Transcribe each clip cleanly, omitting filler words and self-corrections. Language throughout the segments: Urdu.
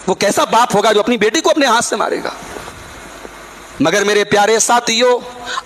وہ کیسا باپ ہوگا جو اپنی بیٹی کو اپنے ہاتھ سے مارے گا؟ مگر میرے پیارے ساتھیوں،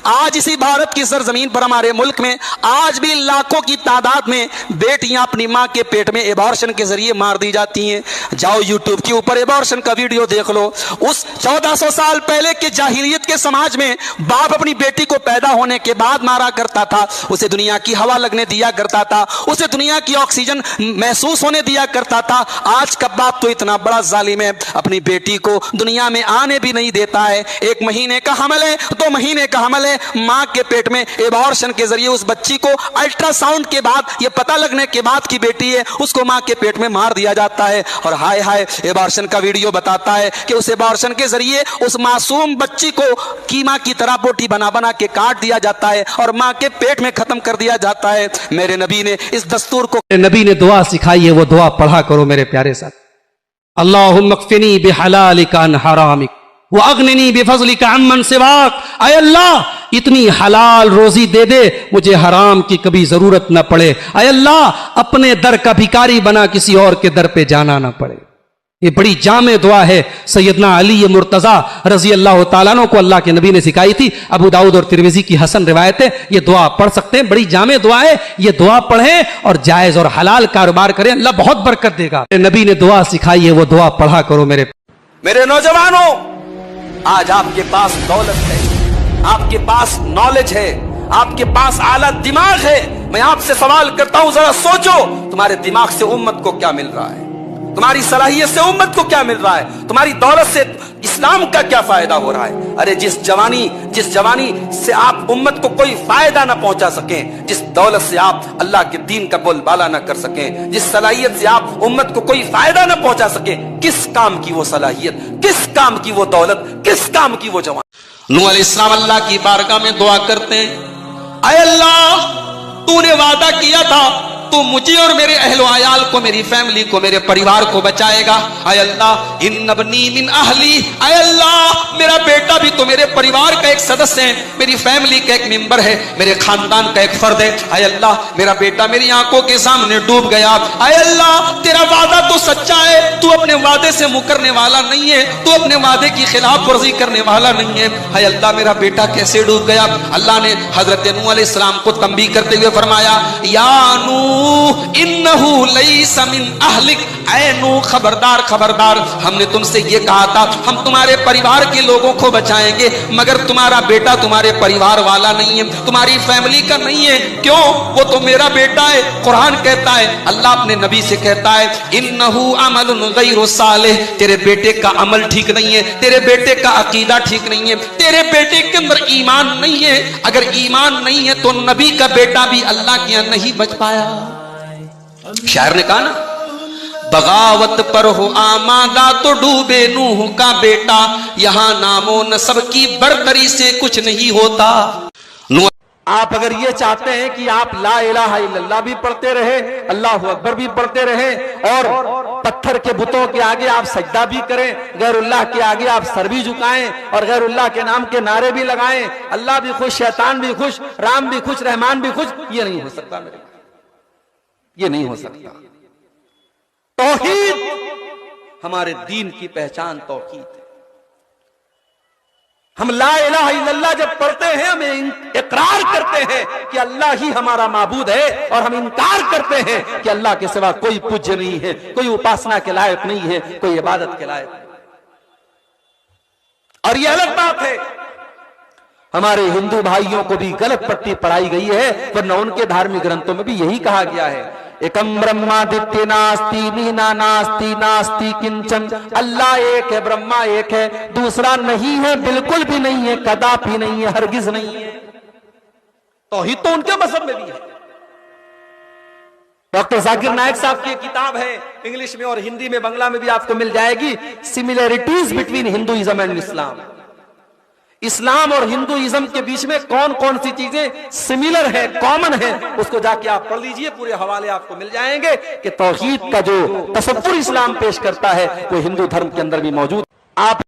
آج اسی بھارت کی سرزمین پر ہمارے ملک میں آج بھی لاکھوں کی تعداد میں بیٹیاں اپنی ماں کے پیٹ میں ایبارشن کے ذریعے مار دی جاتی ہیں۔ جاؤ یوٹیوب کے اوپر ایبارشن کا ویڈیو دیکھ لو۔ اس 1400 سال پہلے کے جاہلیت کے سماج میں باپ اپنی بیٹی کو پیدا ہونے کے بعد مارا کرتا تھا، اسے دنیا کی ہوا لگنے دیا کرتا تھا، اسے دنیا کی آکسیجن محسوس ہونے دیا کرتا تھا۔ آج کا باپ تو اتنا بڑا ظالم ہے، اپنی بیٹی کو دنیا میں آنے بھی نہیں دیتا ہے۔ 1 مہینے کا حمل ہے، 2 مہینے کا حمل ہے، ماں کے پیٹ میں ایبارشن کے ذریعے اس بچی کو الٹرا ساؤنڈ کے بعد یہ پتہ لگنے کے بعد کی بیٹی ہے، اس کو ماں کے پیٹ میں مار دیا جاتا ہے۔ اور ہائے ہائے، ایبارشن کا ویڈیو بتاتا ہے کہ اس ایبارشن کے ذریعے اس معصوم بچی کو کیما کی طرح بوٹی بنا بنا کے کاٹ دیا جاتا ہے اور ماں کے پیٹ میں ختم کر دیا جاتا ہے۔ میرے نبی نے اس دستور کو، نبی نے دعا سکھائی ہے، وہ دعا پڑھا کرو میرے پیارے ساتھ۔ اللہم اکفنی بحلالک عن حرامک وَأَغْنِنِي بِفَضْلِكَ عَمَّنْ سِوَاكَ۔ اے اللہ اتنی حلال روزی دے دے مجھے حرام کی کبھی ضرورت نہ پڑے۔ اے اللہ اپنے در کا بھکاری بنا، کسی اور کے در پہ جانا نہ پڑے۔ یہ بڑی جامع دعا ہے، سیدنا علی مرتضیٰ رضی اللہ تعالیٰ عنہ کو اللہ کے نبی نے سکھائی تھی۔ ابو داؤد اور ترمذی کی حسن روایت ہے، یہ دعا پڑھ سکتے ہیں، بڑی جامع دعا ہے، یہ دعا پڑھیں اور جائز اور حلال کاروبار کریں، اللہ بہت برکت دے گا۔ نبی نے دعا سکھائی ہے، وہ دعا پڑھا کرو میرے نوجوانوں۔ آج آپ کے پاس دولت ہے، آپ کے پاس نالج ہے، آپ کے پاس اعلیٰ دماغ ہے۔ میں آپ سے سوال کرتا ہوں، ذرا سوچو تمہارے دماغ سے امت کو کیا مل رہا ہے، تمہاری صلاحیت سے امت کو کیا مل رہا ہے، تمہاری دولت سے اسلام کا کیا فائدہ ہو رہا ہے؟ ارے جس جوانی سے آپ امت کو کوئی فائدہ نہ پہنچا سکیں، جس دولت سے آپ اللہ کے دین کا بول بالا نہ کر سکیں، جس صلاحیت سے آپ امت کو کوئی فائدہ نہ پہنچا سکیں، کس کام کی وہ صلاحیت، کس کام کی وہ دولت، کس کام کی وہ جوان؟ نوح علیہ السلام اللہ کی بارگاہ میں دعا کرتے ہیں، اے اللہ تو نے وعدہ کیا تھا تو مجھے اور میرے اہل و عیال کو، میری فیملی کو، میرے پریوار کو بچائے گا۔ اے اللہ ان ابنی من اہلی، اے اللہ میرا بیٹا بھی تو میرے پریوار کا ایک سدسیہ ہے، میری فیملی کا ایک ممبر ہے، میرے خاندان کا ایک فرد ہے۔ اے اللہ میرا بیٹا میری آنکھوں کے سامنے ڈوب گیا۔ اے اللہ تیرا وعدہ تو سچا ہے، تو اپنے وعدے سے مکرنے والا نہیں ہے، تو اپنے وعدے کی خلاف ورزی کرنے والا نہیں ہے۔ اے اللہ میرا بیٹا کیسے ڈوب گیا؟ اللہ نے حضرت نوح علیہ السلام کو تنبیہ کرتے ہوئے فرمایا، یا نوح انہو لیس من اہلک، اے نوح خبردار خبردار، ہم نے تم سے یہ کہا تھا ہم تمہارے پریوار کے لوگوں کو بچائیں گے، مگر تمہارا بیٹا تمہارے پریوار والا نہیں ہے، تمہاری فیملی کا نہیں ہے۔ کیوں؟ وہ تو میرا بیٹا ہے۔ قرآن کہتا ہے، اللہ اپنے نبی سے کہتا ہے، انہو عمل غیر صالح، تیرے بیٹے کا عمل ٹھیک نہیں ہے، تیرے بیٹے کا عقیدہ ٹھیک نہیں ہے، تیرے بیٹے کے اندر ایمان نہیں ہے۔ اگر ایمان نہیں ہے تو نبی کا بیٹا بھی اللہ کے یہاں نہیں بچ پایا۔ شاعر نے کہا نا، بغاوت پر ہو آمادہ تو ڈوبے نوح کا بیٹا، یہاں نام و نسب کی برتری سے کچھ نہیں ہوتا۔ آپ اگر یہ چاہتے ہیں کہ آپ لا الہ الا اللہ بھی پڑھتے رہے، اللہ اکبر بھی پڑھتے رہے، اور پتھر کے بتوں کے آگے آپ سجدہ بھی کریں، غیر اللہ کے آگے آپ سر بھی جھکائیں اور غیر اللہ کے نام کے نعرے بھی لگائیں، اللہ بھی خوش، شیطان بھی خوش، رام بھی خوش، رحمان بھی خوش، یہ نہیں ہو سکتا میرے، یہ نہیں ہو سکتا۔ توحید، ہمارے دین کی پہچان توحید ہے۔ ہم لا الہ الا اللہ جب پڑھتے ہیں، ہم اقرار کرتے ہیں کہ اللہ ہی ہمارا معبود ہے، اور ہم انکار کرتے ہیں کہ اللہ کے سوا کوئی پوجیہ نہیں ہے، کوئی اپاسنا کے لائق نہیں ہے، کوئی عبادت کے لائق نہیں۔ اور یہ الگ بات ہے، ہمارے ہندو بھائیوں کو بھی غلط پٹی پڑھائی گئی ہے، ورنہ ان کے دھارمک گرنتھوں میں بھی یہی کہا گیا ہے، ایکم برہمادتیہ ناستی نینا ناستی ناستی کنچن، اللہ ایک ہے، برہما ایک ہے، دوسرا نہیں ہے، بالکل بھی نہیں ہے، کداپی نہیں ہے، ہرگز نہیں ہے۔ توحید تو ان کے مذہب میں بھی ہے۔ ڈاکٹر ذاکر نائک صاحب کی کتاب ہے، انگلش میں اور ہندی میں، بنگلہ میں بھی آپ کو مل جائے گی، سملیرٹیز بٹوین ہندوازم اینڈ اسلام۔ اسلام اور ہندوازم کے بیچ میں کون کون سی چیزیں سملر ہیں، کامن ہیں، اس کو جا کے آپ پڑھ لیجئے، پورے حوالے آپ کو مل جائیں گے کہ توحید کا جو تصور اسلام پیش کرتا ہے وہ ہندو دھرم کے اندر بھی موجود۔ آپ